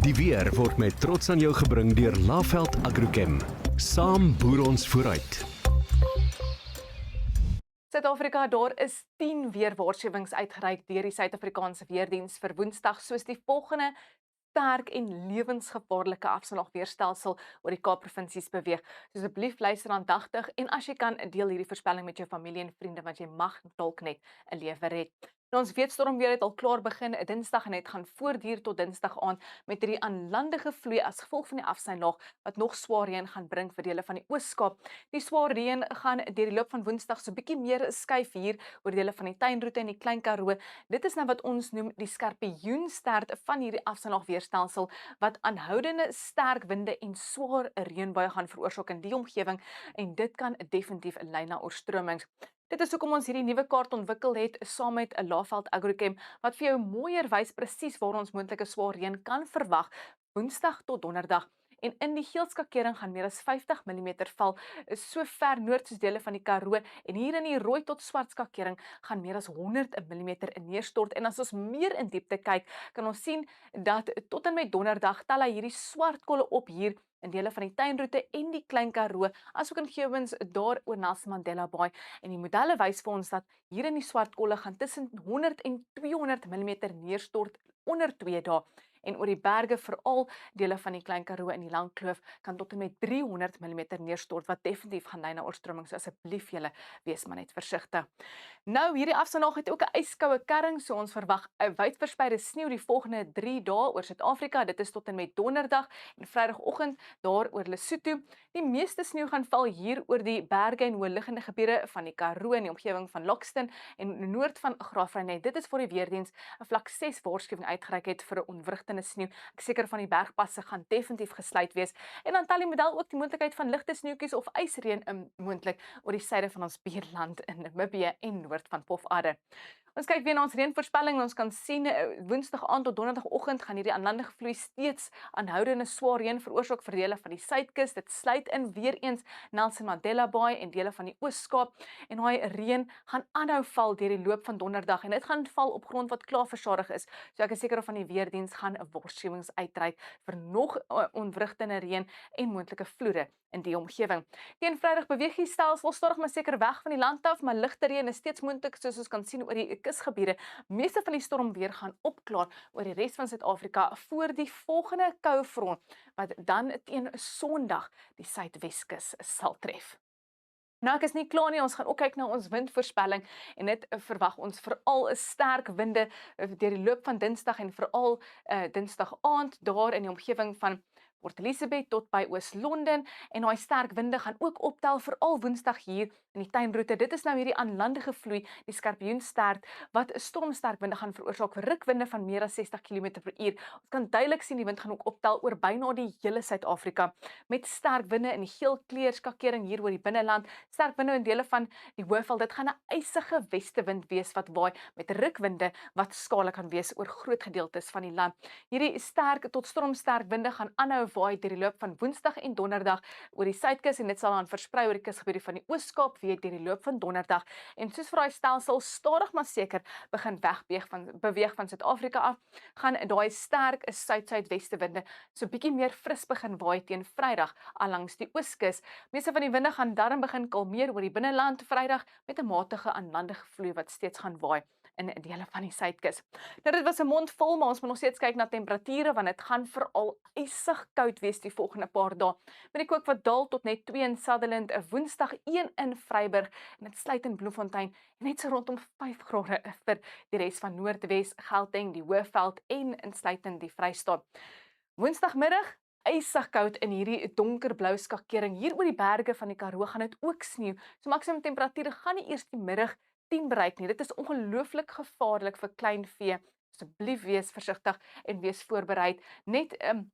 Die weer word met trots aan jou gebring deur Laveld Agrochem. Saam boer ons vooruit. Suid-Afrika, daar is 10 weerwaarskuwings uitgereik deur die Suid-Afrikaanse Weerdiens vir Woensdag, soos die volgende sterk en lewensgevaarlike afslaagweerstelsel oor die Kaapprovinsies beweeg. So asseblief luister aandagtig en as jy kan, deel hierdie voorspelling met jou familie en vriende, want jy mag dalk net 'n lewe red. Nou, ons weet stormweer het al klaar begin Dinsdag en het gaan voortduur tot Dinsdag aand met hierdie aanlandige vloei as gevolg van die afsynlaag wat nog swaar reën gaan bring vir dele van die Oos-Kaap. Die swaar reën gaan deur die loop van Woensdag so bietjie meer skuif hier oor dele van die Tuinroete en die Klein Karoo. Dit is nou wat ons noem die skorpioenstert van hierdie afsynlaagweerstelsel wat aanhoudende sterk winde en swaar reënbuie gaan veroorsaak in die omgewing en dit kan definitief lei na oorstromings. Dit is hoekom ons hierdie nuwe kaart ontwikkel het saam met 'n Laveld Agrochem wat vir jou mooier wys presies waar ons moontlike swaar reën kan verwag Woensdag tot Donderdag. En in die geelskakering gaan meer as 50 mm val, so ver noord soos dele van die Karoo en hier in die rooi tot swart skakering gaan meer as 100 mm neerstort. En as ons meer in diepte kyk, kan ons sien dat tot en met Donderdag tel hy hierdie swart kolle op hier in dele van die Tuinroete en die Klein Karoo, asook in gewens daar oor Nelson Mandela Bay. En die modelle wys vir ons dat hier in die swart kolle gaan tussen 100 en 200 mm neerstort onder 2 dae. En oor die berge, veral dele van die Klein Karoo en die Lang Kloof, kan tot en met 300 mm neerstort, wat definitief gaan lei na oorstromings. So asseblief julle, wees maar net versigtig. Nou, hierdie afsynlaag het ook 'n yskoue kering, so ons verwag 'n wydverspreide sneeu die volgende 3 dae oor Suid-Afrika. Dit is tot en met Donderdag en Vrydagoggend daar oor Lesotho. Die meeste sneeu gaan val hier oor die berge en hoëliggende gebiede van die Karoo en die omgewing van Loxton en noord van Graafrenet. Dit is voor die Weerdiens 'n vlak 6 waarskuwing uitgereik het vir 'n onwrigtende sneeu. Ek seker van die bergpasse gaan definitief gesluit wees. En dan tel die model ook die moontlikheid van ligte sneeutjies of ysreën moontlik oor die suide van ons buurland in Namibië en noord van Pofadder. Ons kyk weer na ons reënvoorspelling en ons kan sien Woensdag aand tot Donderdagoggend gaan hierdie aanlandige vloei steeds aanhoudende swaar reën veroorsaak vir dele van die suidkus. Dit sluit in weer eens Nelson Mandela Bay en dele van die Oos-Kaap en daai reën gaan aanhou val deur die loop van Donderdag en dit gaan val op grond wat klaar versadig is. So ek is seker van die Weerdiens gaan 'n waarskuwings uitreik vir nog ontwrigtende reën en moontlike vloede in die omgewing. Teen Vrydag beweeg die stelsel stadig maar seker weg van die land af, maar ligte reën is steeds moontlik soos ons kan sien oor die kusgebiede. Meeste van die stormweer gaan opklaar oor die res van Suid-Afrika voor die volgende koue front wat dan teen Sondag die Suidweskus sal tref. Nou, ek is nie klaar nie, ons gaan ook kyk na ons windvoorspelling en dit verwag ons veral 'n sterk winde deur die loop van Dinsdag en veral Dinsdag aand daar in die omgewing van Port Elizabeth tot by Oos-London en daai sterk winde gaan ook optel veral Woensdag hier in die Tuinroete. Dit is nou hierdie aanlandige vloei, die skorpioenstert wat stormsterk winde gaan veroorsaak, rukwinde van meer as 60 km/h. Ons kan duidelik sien die wind gaan ook optel oor byna die hele Suid-Afrika met sterk winde in die geel kleurskakering hier oor die binneland, sterk winde in dele van die Hoëveld. Dit gaan 'n ysige westewind wees wat waai met rukwinde wat skadelik kan wees oor groot gedeeltes van die land. Hierdie sterk tot stormsterk winde gaan aanhou waai deur die loop van Woensdag en Donderdag oor die suidkus en dit sal dan versprei oor die kusgebiede van die Oos-Kaap weer deur die loop van Donderdag. En soos vir daai stelsel stadig maar seker begin beweeg van Suid-Afrika af, gaan daai sterk suid-suidweste winde so bietjie meer fris begin waai teen Vrydag allangs die Ooskus. Meeste van die winde gaan dan begin kalmeer oor die binneland Vrydag met 'n matige aanlandige vloei wat steeds gaan waai in dele van die suidkus. Nou, dit was 'n mond vol, maar ons moet nog steeds kyk na temperature want dit gaan veral ysig koud wees die volgende paar dae. Met die kook wat daal tot net 2 in Sutherland, 'n Woensdag 1 in Vryburg en dit sluit in Bloemfontein en net so rondom 5 grade vir die res van Noordwes, Gauteng, die Hoëveld en insluitend die Vrystaat. Woensdagmiddag ysig koud in hierdie donkerblou skakering. Hier oor die berge van die Karoo gaan dit ook sneeu. So maksimum temperature gaan nie eers die middag 10 bereik nie. Dit is ongelooflik gevaarlik vir klein vee. Asseblief wees versigtig en wees voorbereid. Net 'n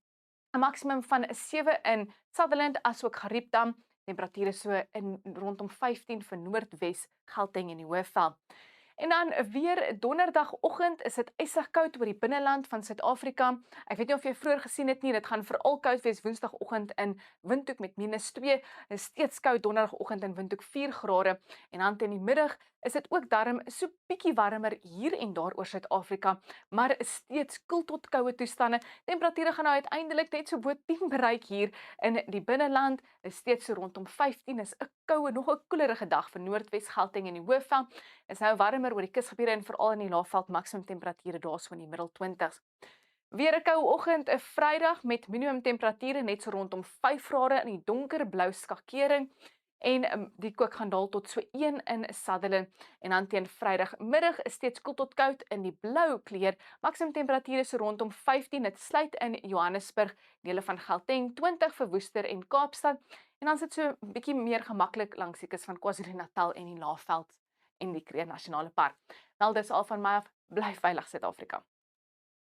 maksimum van 7 in Sutherland asook Gariepdam. Temperature so in rondom 15 vir Noordwes, Gauteng en die Hoëveld. En dan weer donderdagoggend is dit ysig koud oor die binneland van Suid-Afrika. Ek weet nie of jy vroeër gesien het nie, dit gaan veral koud wees woensdagoggend in Windhoek met -2. Dit is steeds koud donderdagoggend in Windhoek 4 grade en dan teen die middag is dit ook darm so bietjie warmer hier en daar oor Suid-Afrika, maar is steeds koel tot koue toestande. Temperature gaan nou uiteindelik net so bo 10 bereik hier in die binneland. Is steeds so rondom 15. Is 'n koue, nog 'n koelerige dag vir Noordwes, Gauteng en die Hoofveld. Is nou warmer oor die kusgebiede en veral in die Laagveld, maksimum temperature daarso in die middel 20s. Weer 'n koue oggend, 'n Vrydag met minimum temperature net so rondom 5 grade in die donkerblou skakering. En die kook gaan daal tot so 1 in Sutherland. En dan teen Vrydagmiddag is steeds koel tot koud in die blou kleur. Maksimum temperature so rondom 15. Dit sluit in Johannesburg, dele van Gauteng, 20 vir Worcester en Kaapstad. En dan sit so 'n bietjie meer gemaklik langs die kus van KwaZulu-Natal en die Laagveld en die Kruger Nasionale Park. Wel, dis al van my af. Bly veilig Suid-Afrika.